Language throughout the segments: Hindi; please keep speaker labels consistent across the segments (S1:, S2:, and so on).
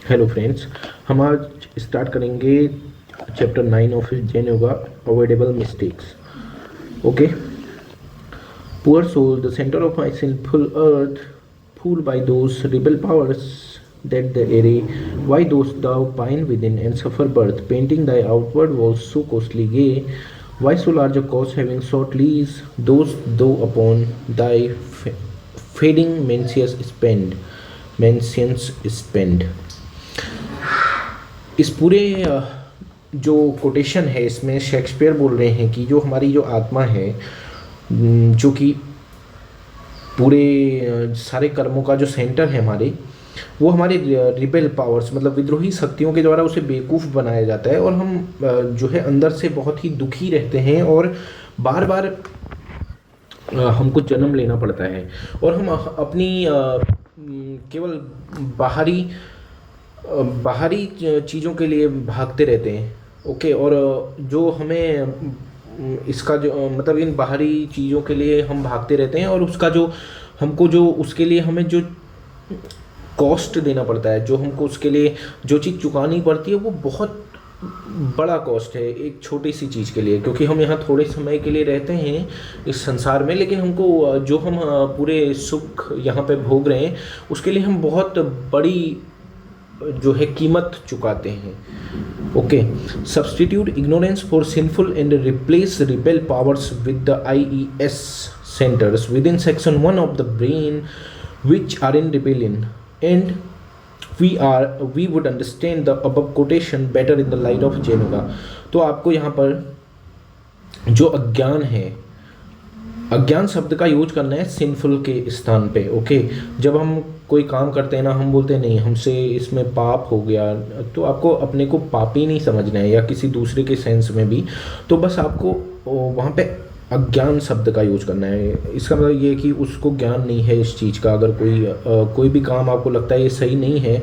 S1: हेलो फ्रेंड्स, हम आज स्टार्ट करेंगे chapter 9 of Jain yoga, avoidable mistakes. Okay. Poor soul, the centre of my sinful earth, fooled by those rebel powers that the array, why dost thou pine within and suffer birth, painting thy outward walls so costly gay? Why so large a cost having sought lease, those thou upon thy fading mansions spend? इस पूरे जो कोटेशन है इसमें शेक्सपियर बोल रहे हैं कि जो हमारी जो आत्मा है, जो कि पूरे सारे कर्मों का जो सेंटर है हमारे, वो हमारे रिबेल पावर्स मतलब विद्रोही शक्तियों के द्वारा उसे बेवकूफ़ बनाया जाता है, और हम जो है अंदर से बहुत ही दुखी रहते हैं और बार बार हमको जन्म लेना पड़ता है, और हम अपनी केवल बाहरी बाहरी चीज़ों के लिए भागते रहते हैं। ओके। और जो हमें इसका जो मतलब इन बाहरी चीज़ों के लिए हम भागते रहते हैं, और उसका जो हमको जो उसके लिए हमें जो कॉस्ट देना पड़ता है, जो हमको उसके लिए जो चीज़ चुकानी पड़ती है, वो बहुत बड़ा कॉस्ट है एक छोटी सी चीज़ के लिए, क्योंकि हम यहाँ थोड़े समय के लिए रहते हैं इस संसार में, लेकिन हमको जो हम पूरे सुख यहाँ पे भोग रहे हैं उसके लिए हम बहुत बड़ी जो है कीमत चुकाते हैं। Okay. Substitute ignorance for sinful and replace rebel powers with the IES centres within section 1 of the brain which are in rebellion, and we would understand the above quotation better in the light of Jaiन योगा। तो आपको यहाँ पर जो अज्ञान है, अज्ञान शब्द का यूज करना है सिंफुल के स्थान पे। ओके। जब हम कोई काम करते हैं ना, हम बोलते हैं नहीं हमसे इसमें पाप हो गया, तो आपको अपने को पापी नहीं समझना है, या किसी दूसरे के सेंस में भी। तो बस आपको वहाँ पे अज्ञान शब्द का यूज करना है। इसका मतलब ये कि उसको ज्ञान नहीं है इस चीज़ का। अगर कोई भी काम आपको लगता है ये सही नहीं है,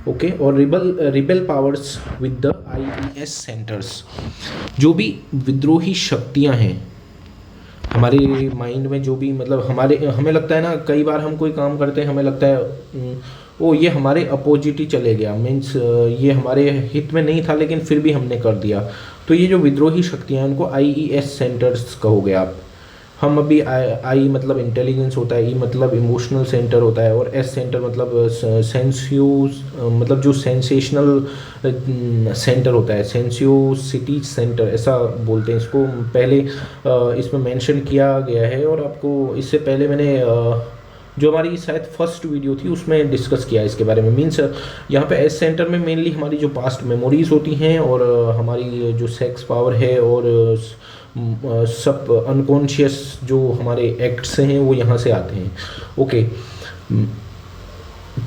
S1: ओके। और rebel powers with the IES centres, जो भी विद्रोही शक्तियाँ हैं हमारे माइंड में, जो भी मतलब हमें लगता है ना, कई बार हम कोई काम करते हैं, हमें लगता है ओ ये हमारे अपोजिट ही चले गया, मीन्स ये हमारे हित में नहीं था, लेकिन फिर भी हमने कर दिया। तो ये जो विद्रोही शक्तियाँ हैं उनको IES सेंटर्स कहोगे आप। हम अभी आई मतलब इंटेलिजेंस होता है, ई मतलब इमोशनल सेंटर होता है, और एस सेंटर मतलब सेंस्यूस मतलब जो सेंसेशनल सेंटर होता है, सेंसियोसिटी सेंटर ऐसा बोलते हैं इसको। पहले इसमें मेंशन किया गया है, और आपको इससे पहले मैंने जो हमारी शायद फर्स्ट वीडियो थी उसमें डिस्कस किया इसके बारे में। मीन्स यहाँ पे एस सेंटर में मेनली हमारी जो पास्ट मेमोरीज होती हैं, और हमारी जो सेक्स पावर है, और सब अनकॉन्शियस जो हमारे एक्ट्स हैं वो यहाँ से आते हैं। ओके।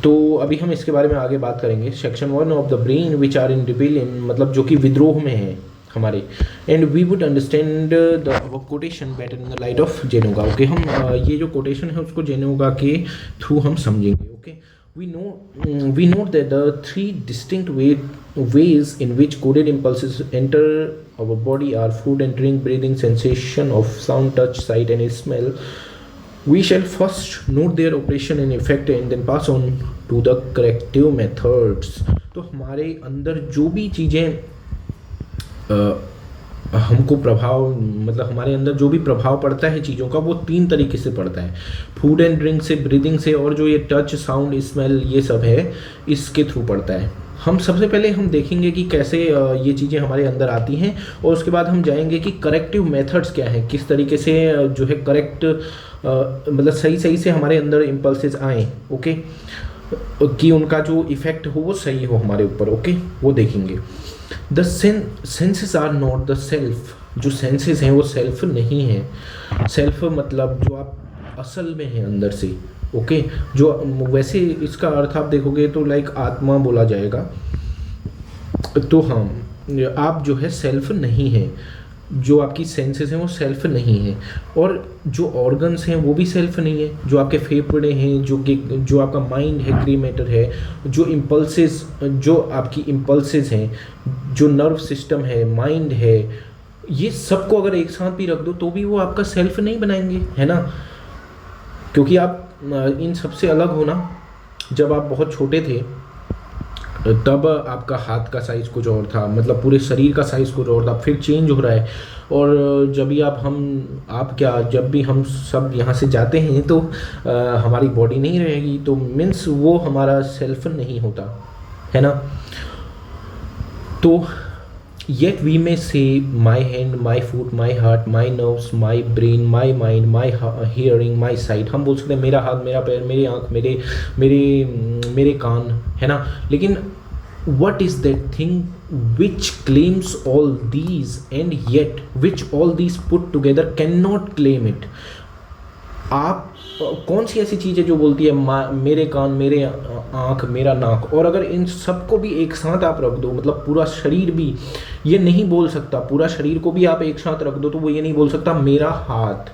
S1: तो अभी हम इसके बारे में आगे बात करेंगे। Section 1 of the brain which are in rebellion, मतलब जो कि विद्रोह में है हमारे, and we would understand the quotation better in the light of Jain yoga. Okay. हम ये जो कोटेशन है उसको जैन योगा के थ्रू हम समझेंगे। Okay. we note that the three distinct ways in which coded impulses enter our body are food entering, breathing, sensation of sound, touch, sight and smell. We shall first note their operation and effect and then pass on to the corrective methods. तो हमारे अंदर जो भी चीज़ें हमको प्रभाव मतलब हमारे अंदर जो भी प्रभाव पड़ता है चीज़ों का, वो 3 तरीके से पड़ता है। फूड एंड ड्रिंक से, ब्रीदिंग से, और जो ये टच, साउंड, स्मेल ये सब है इसके थ्रू पड़ता है। हम सबसे पहले हम देखेंगे कि कैसे ये चीज़ें हमारे अंदर आती हैं, और उसके बाद हम जाएंगे कि करेक्टिव मेथड्स क्या हैं, किस तरीके से जो है करेक्ट मतलब सही से हमारे अंदर इम्पल्सेस आएँ। ओके। कि उनका जो इफ़ेक्ट हो वो सही हो हमारे ऊपर। ओके। वो देखेंगे। The senses are not the self, जो सेंसेस हैं वो सेल्फ नहीं है। सेल्फ मतलब जो आप असल में हैं अंदर से। ओके। जो वैसे इसका अर्थ आप देखोगे तो लाइक आत्मा बोला जाएगा। तो हम आप जो है सेल्फ नहीं है, जो आपकी सेंसेस हैं वो सेल्फ नहीं है, और जो ऑर्गन्स हैं वो भी सेल्फ नहीं है। जो आपके फेफड़े हैं, जो आपका माइंड है, ग्रे मैटर है, जो इम्पल्सेस जो आपकी इम्पल्सेस हैं, जो नर्व सिस्टम है, माइंड है, ये सबको अगर एक साथ भी रख दो तो भी वो आपका सेल्फ नहीं बनाएंगे, है ना। क्योंकि आप इन सबसे अलग हो ना। जब आप बहुत छोटे थे तब आपका हाथ का साइज़ कुछ और था, मतलब पूरे शरीर का साइज़ कुछ और था, फिर चेंज हो रहा है। और जब भी आप क्या, जब भी हम सब यहाँ से जाते हैं तो हमारी बॉडी नहीं रहेगी, तो मीन्स वो हमारा सेल्फ नहीं होता है ना। तो yet we may say my hand, my foot, my heart, my nerves, my brain, my mind, my hearing, my sight। हम बोल सकते हैं मेरा हाथ, मेरा पैर, मेरी आँख, मेरे मेरे कान, है ना। लेकिन what is that thing which claims all these and yet which all these put together cannot claim it? आप कौन सी ऐसी चीज़ है जो बोलती है मेरे कान, मेरे आँख, मेरा नाक, और अगर इन सबको भी एक साथ आप रख दो, मतलब पूरा शरीर भी ये नहीं बोल सकता, पूरा शरीर को भी आप एक साथ रख दो तो वो ये नहीं बोल सकता मेरा हाथ,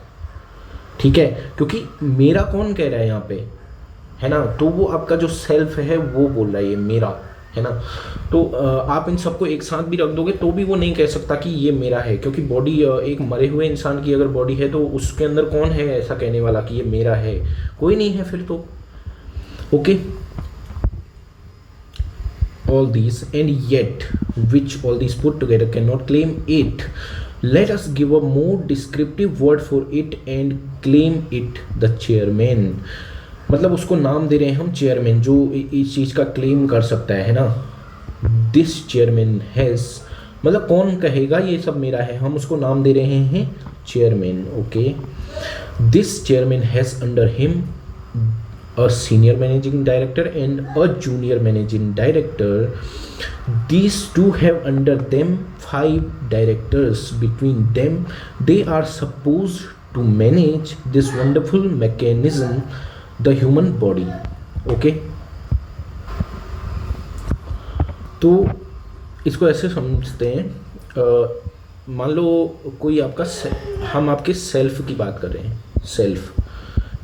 S1: ठीक है, क्योंकि मेरा कौन कह रहा है यहाँ पे, है ना। तो वो आपका जो सेल्फ है वो बोल रहा है ये मेरा, है ना। तो आप इन सबको एक साथ भी रख दोगे तो भी वो नहीं कह सकता कि ये मेरा है, क्योंकि बॉडी, एक मरे हुए इंसान की अगर बॉडी है तो उसके अंदर कौन है ऐसा कहने वाला कि ये मेरा है, कोई नहीं है फिर तो। Okay, all these and yet which all these put together cannot claim it, let us give a more descriptive word for it and claim it the chairman। मतलब उसको नाम दे रहे हैं हम चेयरमैन, जो इस चीज़ का क्लेम कर सकता है ना। दिस चेयरमैन हैज़, मतलब कौन कहेगा ये सब मेरा है, हम उसको नाम दे रहे हैं chairman. Okay, this chairman has under him a senior managing director and a junior managing director. These two have under them 5 directors. Between them they are supposed to manage this wonderful mechanism, the human body। okay, तो इसको ऐसे समझते हैं, मान लो कोई आपका, हम आपके सेल्फ की बात कर रहे हैं, सेल्फ,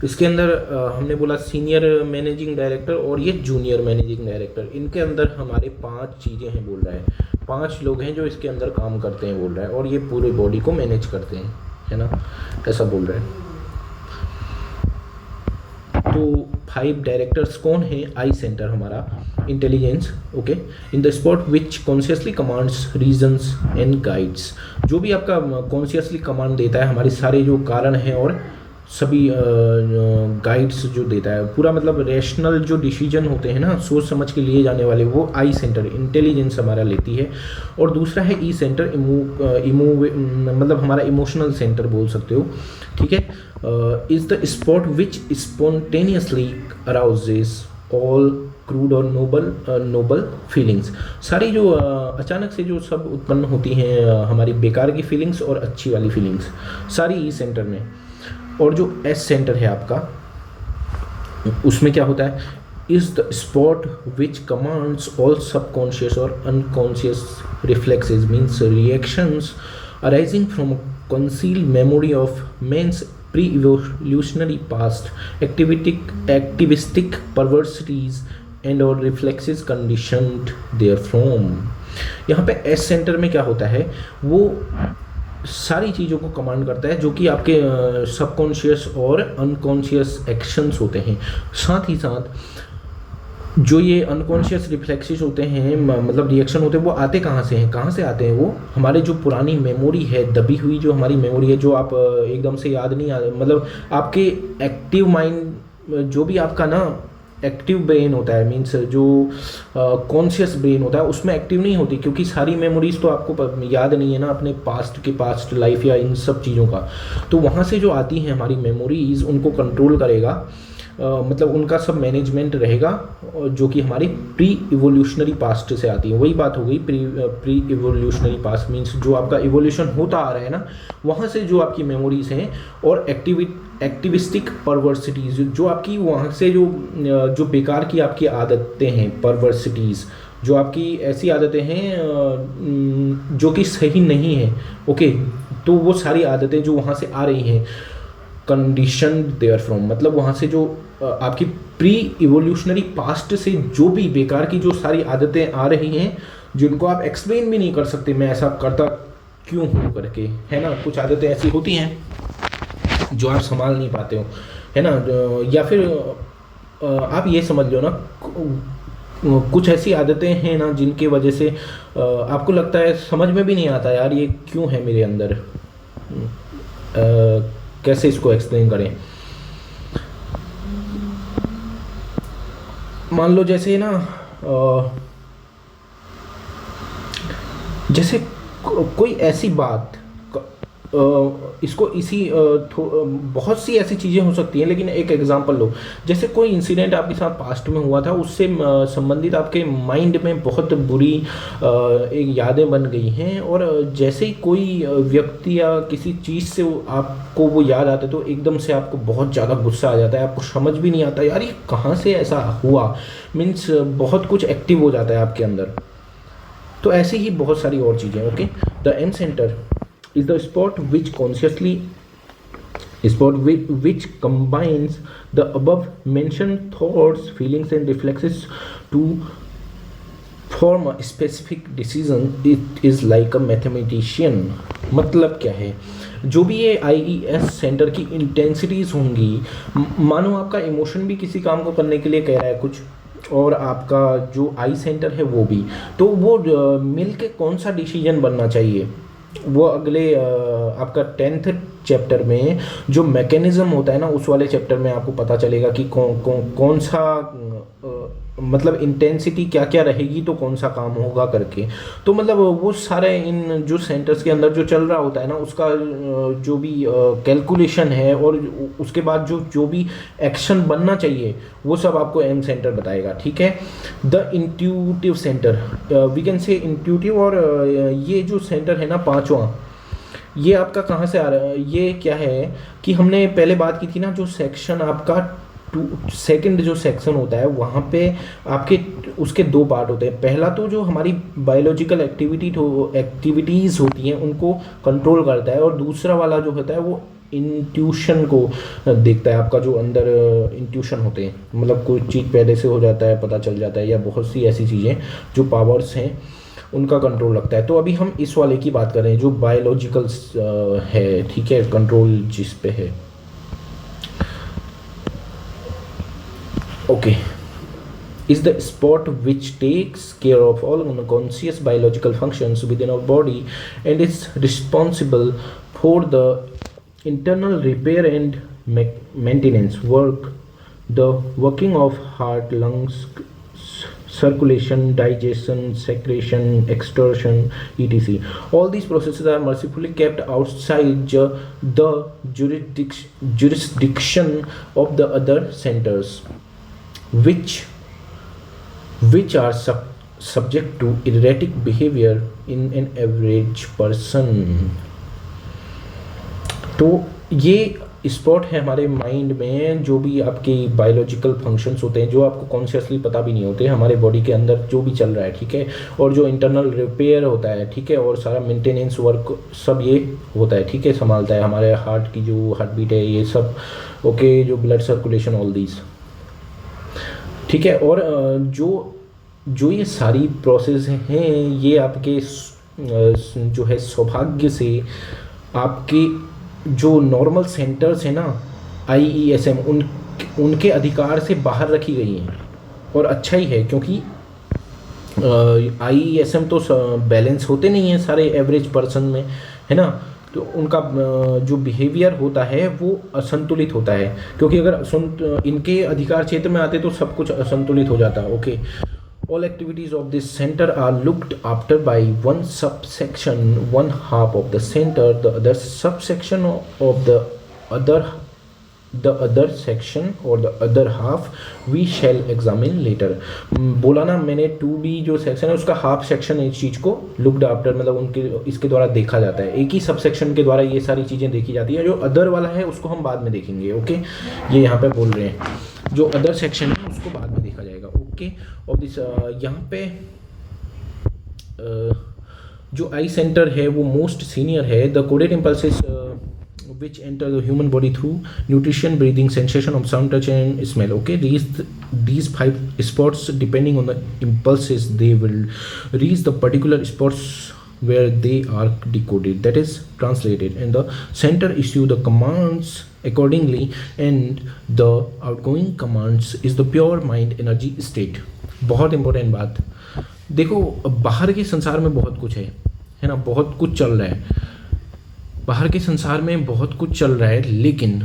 S1: इसके अंदर हमने बोला सीनियर मैनेजिंग डायरेक्टर और ये जूनियर मैनेजिंग डायरेक्टर, इनके अंदर हमारे 5 चीज़ें हैं बोल रहा है, 5 लोग हैं जो इसके अंदर काम करते हैं बोल रहा है, और ये पूरे बॉडी को मैनेज करते हैं, है ना, ऐसा बोल रहा है। तो 5 डायरेक्टर्स कौन है? आई सेंटर हमारा, intelligence, okay, in the spot which consciously commands reasons and guides, जो भी आपका कॉन्शियसली कमांड देता है हमारे सारे जो कारण हैं और सभी गाइड्स जो देता है, पूरा मतलब रैशनल जो डिसीजन होते हैं ना, सोच समझ के लिए जाने वाले, वो आई सेंटर इंटेलिजेंस हमारा लेती है। और दूसरा है ई सेंटर, मतलब हमारा इमोशनल सेंटर बोल सकते हो, ठीक है। Is the spot which spontaneously arouses all crude और नोबल फीलिंग्स, सारी जो अचानक से जो सब उत्पन्न होती हैं हमारी बेकार की फीलिंग्स और अच्छी वाली फीलिंग्स, सारी ई सेंटर में। और जो एस सेंटर है आपका, उसमें क्या होता है? Is the spot which commands all subconscious और unconscious reflexes, means reactions arising from concealed memory of men's pre evolutionary past, activistic perversities and और रिफ्लेक्सेस कंडीशनड देयर फ्रॉम। यहाँ पे एस सेंटर में क्या होता है? वो सारी चीज़ों को कमांड करता है जो कि आपके सबकॉन्शियस और अनकॉन्शियस एक्शंस होते हैं। साथ ही साथ जो ये अनकॉन्शियस रिफ्लेक्सेस होते हैं, मतलब रिएक्शन होते हैं, वो आते कहाँ से हैं? कहाँ से आते हैं? वो हमारे जो पुरानी मेमोरी है, दबी हुई जो हमारी मेमोरी है, जो आप एकदम से याद नहीं आ, मतलब आपके एक्टिव माइंड, जो भी आपका ना एक्टिव ब्रेन होता है, मीन्स जो कॉन्शियस ब्रेन होता है, उसमें एक्टिव नहीं होती, क्योंकि सारी मेमोरीज तो आपको याद नहीं है ना अपने पास्ट लाइफ या इन सब चीज़ों का। तो वहाँ से जो आती हैं हमारी मेमोरीज, उनको कंट्रोल करेगा, मतलब उनका सब मैनेजमेंट रहेगा, जो कि हमारी प्री इवोल्यूशनरी पास्ट से आती है। वही बात हो गई, प्री इवोल्यूशनरी पास्ट मीन्स जो आपका इवोल्यूशन होता आ रहा है ना, वहाँ से जो आपकी मेमोरीज हैं, और एक्टिविस्टिक परवर्सिटीज़, जो आपकी वहाँ से जो बेकार की आपकी आदतें हैं, परवर्सिटीज़, जो आपकी ऐसी आदतें हैं जो कि सही नहीं है, ओके, तो वो सारी आदतें जो वहाँ से आ रही हैं, कंडीशन देयर फ्रॉम, मतलब वहाँ से जो आपकी प्री इवोल्यूशनरी पास्ट से जो भी बेकार की जो सारी आदतें आ रही हैं, जिनको आप एक्सप्लेन भी नहीं कर सकते, मैं ऐसा करता क्यों हूँ करके, है ना। कुछ आदतें ऐसी होती हैं जो आप संभाल नहीं पाते हो, है ना। या फिर आप ये समझ लो ना, कुछ ऐसी आदतें हैं ना जिनकी वजह से आपको लगता है समझ में भी नहीं आता यार ये क्यों है मेरे अंदर। कैसे इसको एक्सप्लेन करें। मान लो जैसे ना जैसे कोई ऐसी बात इसको इसी बहुत सी ऐसी चीज़ें हो सकती हैं, लेकिन एक एग्जांपल लो। जैसे कोई इंसिडेंट आपके साथ पास्ट में हुआ था, उससे संबंधित आपके माइंड में बहुत बुरी एक यादें बन गई हैं, और जैसे ही कोई व्यक्ति या किसी चीज़ से आपको वो याद आता है तो एकदम से आपको बहुत ज़्यादा गुस्सा आ जाता है, आपको समझ भी नहीं आता यार ये कहाँ से ऐसा हुआ। मीन्स बहुत कुछ एक्टिव हो जाता है आपके अंदर। तो ऐसे ही बहुत सारी और चीज़ें। Okay, the M centre is the spot which combines the above mentioned thoughts, feelings and reflexes to form a specific decision. It is like a mathematician। मतलब क्या है, जो भी ये IES सेंटर की इंटेंसिटीज होंगी, मानो आपका इमोशन भी किसी काम को करने के लिए कह रहा है कुछ, और आपका जो आई सेंटर है वो भी, तो वो मिल के कौन सा डिसीजन बनना चाहिए, वो अगले आपका 10th चैप्टर में जो मैकेनिज्म होता है ना, उस वाले चैप्टर में आपको पता चलेगा कि कौन सा मतलब इंटेंसिटी क्या क्या रहेगी तो कौन सा काम होगा करके। तो मतलब वो सारे इन जो सेंटर्स के अंदर जो चल रहा होता है ना, उसका जो भी कैलकुलेशन है और उसके बाद जो भी एक्शन बनना चाहिए वो सब आपको एम सेंटर बताएगा। ठीक है, the intuitive centre, we can say intuitive. और ये जो सेंटर है ना पांचवा, ये आपका कहाँ से आ रहा है, ये क्या है कि हमने पहले बात की थी ना, जो सेक्शन आपका सेकंड जो सेक्शन होता है वहाँ पे आपके उसके दो पार्ट होते हैं। पहला तो जो हमारी बायोलॉजिकल एक्टिविटीज़ होती हैं उनको कंट्रोल करता है, और दूसरा वाला जो होता है वो इंट्यूशन को देखता है। आपका जो अंदर इंट्यूशन होते हैं, मतलब कोई चीज़ पहले से हो जाता है, पता चल जाता है, या बहुत सी ऐसी चीज़ें जो पावर्स हैं उनका कंट्रोल लगता है। तो अभी हम इस वाले की बात कर रहे हैं जो बायोलॉजिकल है। ठीक है, कंट्रोल जिस पे है। Okay, is the spot which takes care of all unconscious biological functions within our body and is responsible for the internal repair and maintenance work, the working of heart, lungs, circulation, digestion, secretion, extortion, etc. All these processes are mercifully kept outside the jurisdiction of the other centers, which are subject to erratic behavior in an average person। तो ये स्पॉट है हमारे माइंड में, जो भी आपके बायोलॉजिकल फंक्शंस होते हैं जो आपको कॉन्शियसली पता भी नहीं होते, हमारे बॉडी के अंदर जो भी चल रहा है। ठीक है, और जो इंटरनल रिपेयर होता है, ठीक है, और सारा मेंटेनेंस वर्क सब ये होता है। ठीक है, संभालता है हमारे हार्ट की जो हार्ट बीट है ये सब। ओके, जो ब्लड सर्कुलेशन, ऑल दीज। ठीक है, और जो ये सारी प्रोसेस हैं ये आपके जो है सौभाग्य से आपके जो नॉर्मल सेंटर्स हैं ना IESM उनके अधिकार से बाहर रखी गई हैं। और अच्छा ही है, क्योंकि IESM तो बैलेंस होते नहीं हैं सारे एवरेज पर्सन में, है ना। तो उनका जो बिहेवियर होता है वो असंतुलित होता है, क्योंकि अगर इनके अधिकार क्षेत्र में आते तो सब कुछ असंतुलित हो जाता। Okay, all activities of this center are looked after by one subsection, one half of the center, the other subsection of the other section or the other half we shall examine later। बोला ना मैंने 2B जो सेक्शन है उसका हाफ सेक्शन इस चीज़ को लुक्ड आफ्टर, मतलब उनके इसके द्वारा देखा जाता है। एक ही सब सेक्शन के द्वारा ये सारी चीज़ें देखी जाती है। जो अदर वाला है उसको हम बाद में देखेंगे। ओके, ये यहाँ पे बोल रहे हैं जो अदर सेक्शन है उसको बाद में देखा जाएगा। ओके, और दिस यहाँ पे जो आई सेंटर है वो मोस्ट सीनियर है। The coded impulses which enter the human body through nutrition, breathing, sensation of sound, touch and smell। Okay, these 5 spots, depending on the impulses, they will reach the particular spots where they are decoded, that is translated, and the center issue the commands accordingly, and the outgoing commands is the pure mind energy state। बहुत इम्पोर्टेंट बात। देखो, बाहर के संसार में बहुत कुछ है ना, बहुत कुछ चल रहा है, बाहर के संसार में बहुत कुछ चल रहा है, लेकिन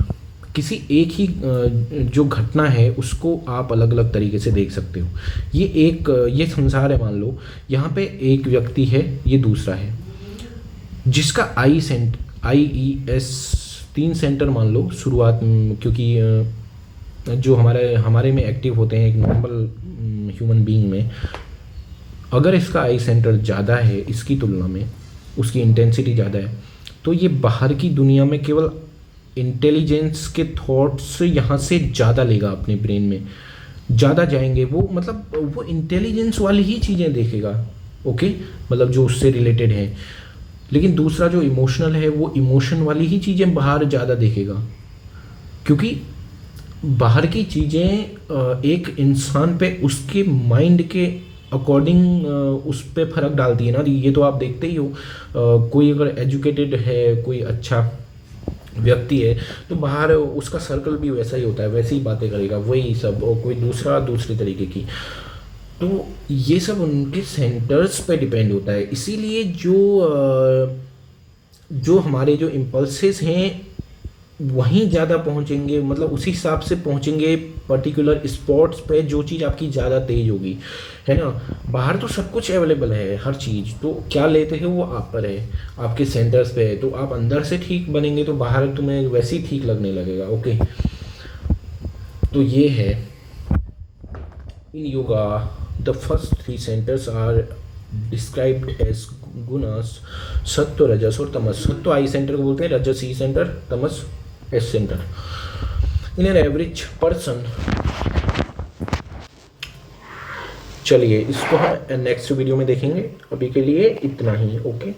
S1: किसी एक ही जो घटना है उसको आप अलग अलग तरीके से देख सकते हो। ये संसार है, मान लो यहाँ पे एक व्यक्ति है, ये दूसरा है, जिसका IES 3 सेंटर मान लो शुरुआत क्योंकि जो हमारे में एक्टिव होते हैं एक नॉर्मल ह्यूमन बीइंग में, अगर इसका आई सेंटर ज़्यादा है इसकी तुलना में, उसकी इंटेंसिटी ज़्यादा है, तो ये बाहर की दुनिया में केवल इंटेलिजेंस के थॉट्स यहाँ से ज़्यादा लेगा, अपने ब्रेन में ज़्यादा जाएंगे वो, मतलब वो इंटेलिजेंस वाली ही चीज़ें देखेगा, ओके, मतलब जो उससे रिलेटेड है। लेकिन दूसरा जो इमोशनल है वो इमोशन वाली ही चीज़ें बाहर ज़्यादा देखेगा, क्योंकि बाहर की चीज़ें एक इंसान पे उसके माइंड के अकॉर्डिंग उस पर फ़र्क डालती है ना। ये तो आप देखते ही हो, कोई अगर एजुकेटेड है, कोई अच्छा व्यक्ति है, तो बाहर उसका सर्कल भी वैसा ही होता है, वैसी ही बातें करेगा, वही सब, और कोई दूसरे तरीके की। तो ये सब उनके सेंटर्स पे डिपेंड होता है। इसीलिए जो हमारे जो इम्पल्सेस हैं वहीं ज़्यादा पहुंचेंगे, मतलब उसी हिसाब से पहुंचेंगे पर्टिकुलर स्पॉट्स पे, जो चीज़ आपकी ज़्यादा तेज होगी, है ना। बाहर तो सब कुछ अवेलेबल है, हर चीज़, तो क्या लेते हैं वो आप पर है, आपके सेंटर्स पे है। तो आप अंदर से ठीक बनेंगे तो बाहर तुम्हें वैसे ही ठीक लगने लगेगा, ओके। तो ये है in yoga the first 3 centres are described as gunas, sattva, rajas और तमस। सत्व आई सेंटर को बोलते हैं, रजस ई centre, Tamas S centre. In an average person, चलिए इसको हम नेक्स्ट वीडियो में देखेंगे, अभी के लिए इतना ही, ओके।